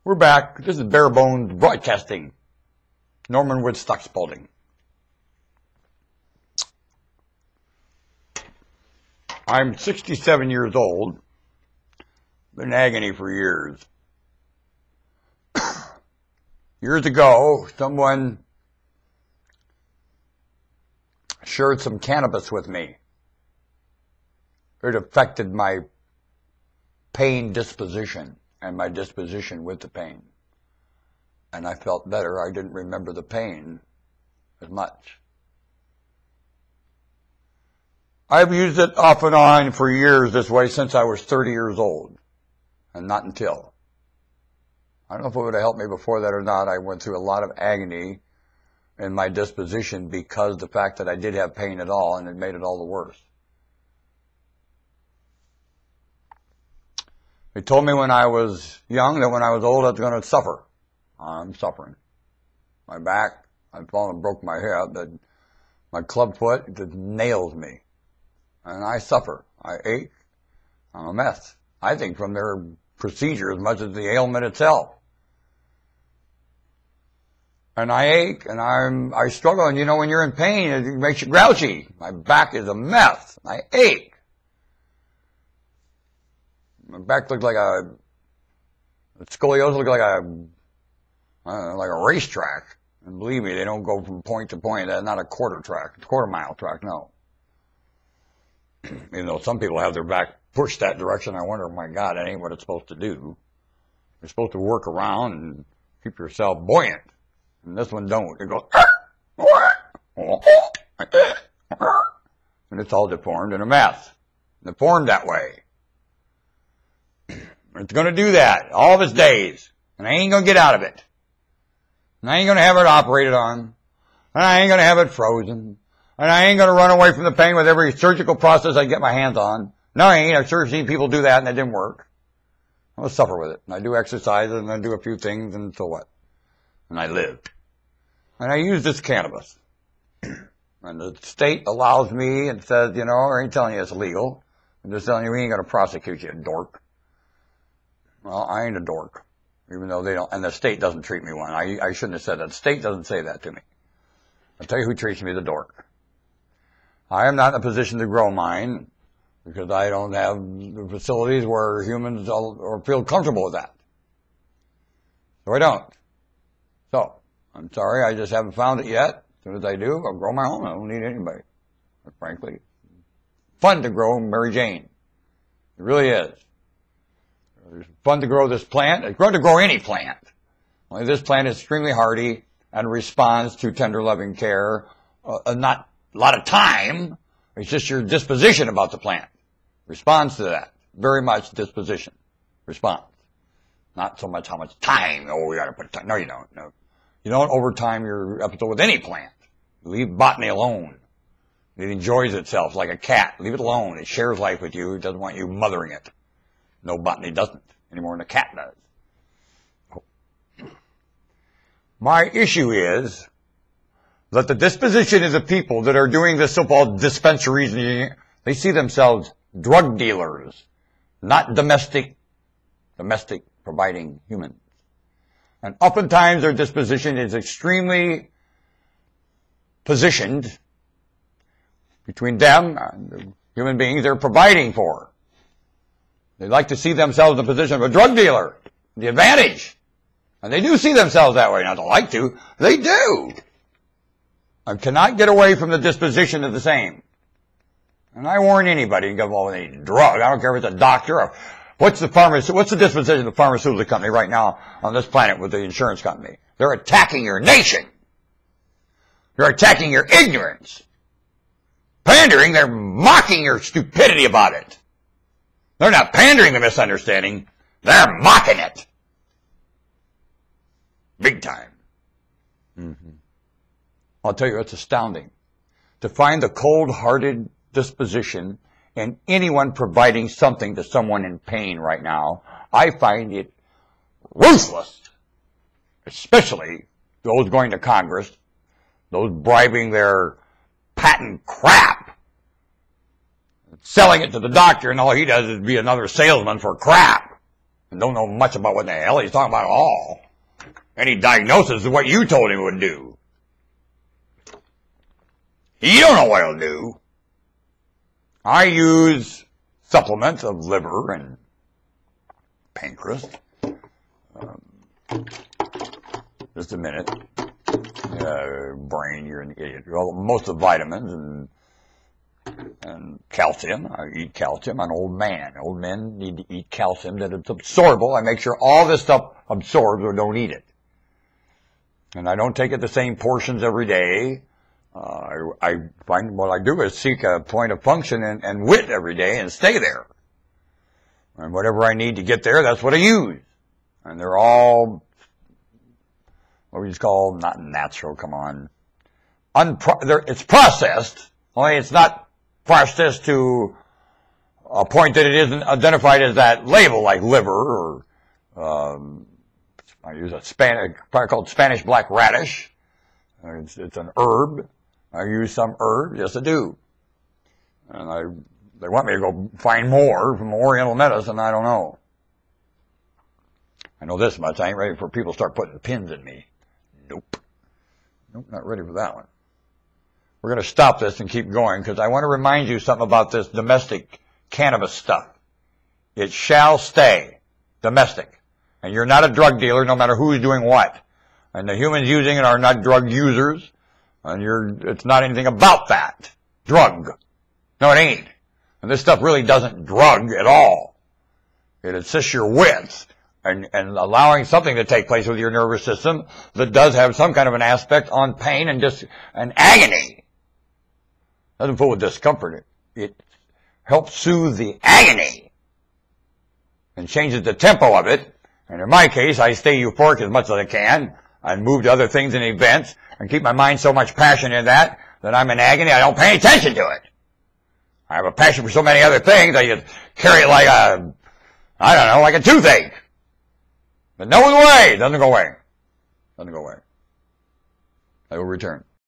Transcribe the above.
We're back. This is Bare Bones Broadcasting. Norman Woodstock Spalding. I'm 67 years old. Been in agony for years. Years ago, someone shared some cannabis with me. It affected my pain disposition and my disposition with the pain. And I felt better. I didn't remember the pain as much. I've used it off and on for years this way since I was 30 years old. And not until. I don't know if it would have helped me before that or not. I went through a lot of agony in my disposition because of the fact that I did have pain at all, and it made it all the worse. They told me when I was young that when I was old I was going to suffer. I'm suffering. My back, I've fallen and broke my hip, but my club foot just nails me. And I suffer. I ache. I'm a mess. I think from their procedure as much as the ailment itself. And I ache, and I struggle, and you know when you're in pain, it makes you grouchy. My back is a mess. I ache. My back looks like scoliosis looks like I don't know, like a racetrack. And believe me, they don't go from point to point. That's not a quarter mile track, no. You know, some people have their back pushed that direction. I wonder, oh my God, that ain't what it's supposed to do. You're supposed to work around and keep yourself buoyant. And this one don't. It goes, and it's all deformed and a mess. Deformed that way. It's going to do that all of its days. And I ain't going to get out of it. And I ain't going to have it operated on. And I ain't going to have it frozen. And I ain't going to run away from the pain with every surgical process I get my hands on. No, I ain't. I've sure seen people do that and it didn't work. I'm going to suffer with it. And I do exercise and I do a few things and so what? And I live. And I use this cannabis. And the state allows me and says, you know, I ain't telling you it's illegal. I'm just telling you we ain't going to prosecute you, dork. Well, I ain't a dork. Even though they don't, and the state doesn't treat me one. I shouldn't have said that. The state doesn't say that to me. I'll tell you who treats me, the dork. I am not in a position to grow mine because I don't have the facilities where humans or feel comfortable with that. So I don't. So, I'm sorry, I just haven't found it yet. As soon as I do, I'll grow my own. I don't need anybody. But frankly, fun to grow Mary Jane. It really is. It's fun to grow this plant. It's fun to grow any plant. Only this plant is extremely hardy and responds to tender loving care. Not a lot of time. It's just your disposition about the plant. Responds to that. Very much disposition. Response. Not so much how much time. Oh, we got to put time. No, you don't. No. You don't overtime your episode with any plant. You leave botany alone. It enjoys itself like a cat. Leave it alone. It shares life with you. It doesn't want you mothering it. No, botany doesn't any more than a cat does. My issue is that the disposition of the people that are doing this so-called dispensaries, they see themselves drug dealers, not domestic providing humans. And oftentimes their disposition is extremely positioned between them and the human beings they're providing for. They like to see themselves in the position of a drug dealer, the advantage. And they do see themselves that way. Not to like to, they do. I cannot get away from the disposition of the same. And I warn anybody who gets involved with any drug, I don't care if it's a doctor or what's the disposition of the pharmaceutical company right now on this planet with the insurance company? They're attacking your nation. They're attacking your ignorance. Pandering, they're mocking your stupidity about it. They're not pandering the misunderstanding. They're mocking it. Big time. Mm-hmm. I'll tell you, it's astounding to find the cold-hearted disposition in anyone providing something to someone in pain right now. I find it ruthless, especially those going to Congress, those bribing their patent crap, selling it to the doctor, and all he does is be another salesman for crap. and don't know much about what the hell he's talking about at all. Any diagnosis is what you told him would do. You don't know what it'll do. I use supplements of liver and pancreas. Just a minute. Brain, you're an idiot. Well, most of the vitamins and calcium. I eat calcium. I'm an old man. Old men need to eat calcium that it's absorbable. I make sure all this stuff absorbs or don't eat it. And I don't take it the same portions every day. I find what I do is seek a point of function and wit every day and stay there. And whatever I need to get there, that's what I use. And they're all, what we just call, not natural, come on. It's processed, only it's not processed to a point that it isn't identified as that label, like liver, or I use a product called Spanish black radish. It's an herb. I use some herbs, yes I do. And they want me to go find more from Oriental medicine, I don't know. I know this much, I ain't ready for people to start putting pins in me. Nope. Nope, not ready for that one. We're going to stop this and keep going because I want to remind you something about this domestic cannabis stuff. It shall stay domestic. And you're not a drug dealer no matter who's doing what. And the humans using it are not drug users. And it's not anything about that. Drug. No, it ain't. And this stuff really doesn't drug at all. It assists your wits and allowing something to take place with your nervous system that does have some kind of an aspect on pain and agony. Doesn't fool with discomfort. It helps soothe the agony and changes the tempo of it. And in my case, I stay euphoric as much as I can and move to other things and events and keep my mind so much passion in that I'm in agony, I don't pay any attention to it. I have a passion for so many other things, I just carry it like like a toothache. But no way, it doesn't go away. Doesn't go away. I will return.